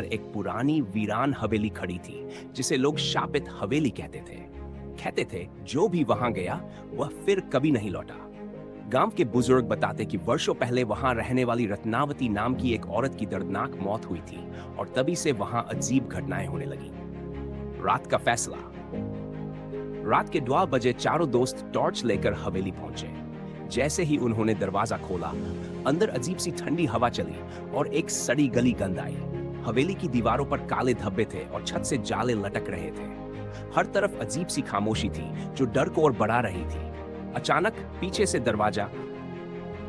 बाहर एक पुरानी वीरान हवेली खड़ी थी, जिसे लोग शापित हवेली कहते थे। कहते थे जो भी वहां गया वह फिर कभी नहीं लौटा। गांव के बुजुर्ग बताते कि वर्षों पहले वहां रहने वाली रत्नावती नाम की एक औरत की दर्दनाक मौत हुई थी और तभी से वहां अजीब घटनाएं होने लगी। रात का फैसला। रात के 12 बजे चारों दोस्त टॉर्च लेकर हवेली पहुंचे। जैसे ही उन्होंने दरवाजा खोला, अंदर अजीब सी ठंडी हवा चली और एक सड़ी गली गंध आई। हवेली की दीवारों पर काले धब्बे थे और छत से जाले लटक रहे थे। हर तरफ अजीब सी खामोशी थी जो डर को और बढ़ा रही थी। अचानक पीछे से दरवाजा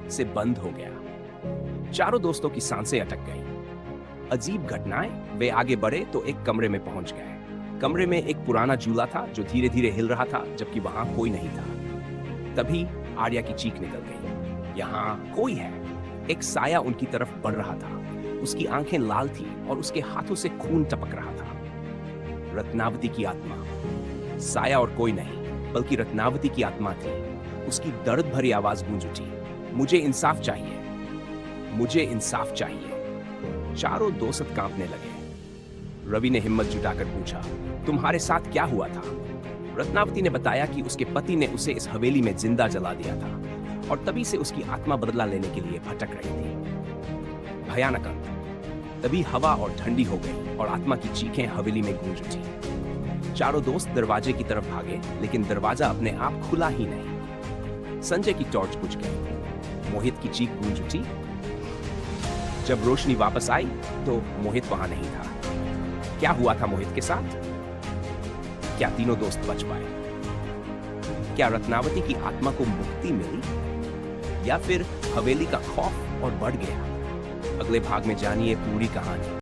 से बंद हो गया। चारों दोस्तों की सांसें अटक गईं। अजीब घटनाएं। वे आगे बढ़े तो एक कमरे में पहुंच गए। कमरे में एक पुराना झूला था जो धीरे धीरे हिल रहा था, जबकि वहां कोई नहीं था। तभी आर्या की चीख निकल गई, यहाँ कोई है। एक साया उनकी तरफ बढ़ रहा था। उसकी आंखें लाल थी और उसके हाथों से खून टपक रहा था। रत्नावती की आत्मा। साया और कोई नहीं बल्कि रत्नावती की आत्मा थी। उसकी दर्द भरी आवाज गूंज उठी, मुझे इंसाफ चाहिए, मुझे इंसाफ चाहिए। चारों दोस्त कांपने लगे। रवि ने हिम्मत जुटाकर पूछा, तुम्हारे साथ क्या हुआ था? रत्नावती ने बताया कि उसके पति ने उसे इस हवेली में जिंदा जला दिया था और तभी से उसकी आत्मा बदला लेने के लिए भटक रही थी। भयानक अंत। तभी हवा और ठंडी हो गई और आत्मा की चीखें हवेली में गूंज उठी। चारों दोस्त दरवाजे की तरफ भागे, लेकिन दरवाजा अपने आप खुला ही नहीं। संजय की टॉर्च बुझ गई। मोहित की चीख गूंज उठी। जब रोशनी वापस आई तो मोहित वहां नहीं था। क्या हुआ था मोहित के साथ? क्या तीनों दोस्त बच पाए? क्या रत्नावती की आत्मा को मुक्ति मिली या फिर हवेली का खौफ और बढ़ गया? अगले भाग में जानिए पूरी कहानी।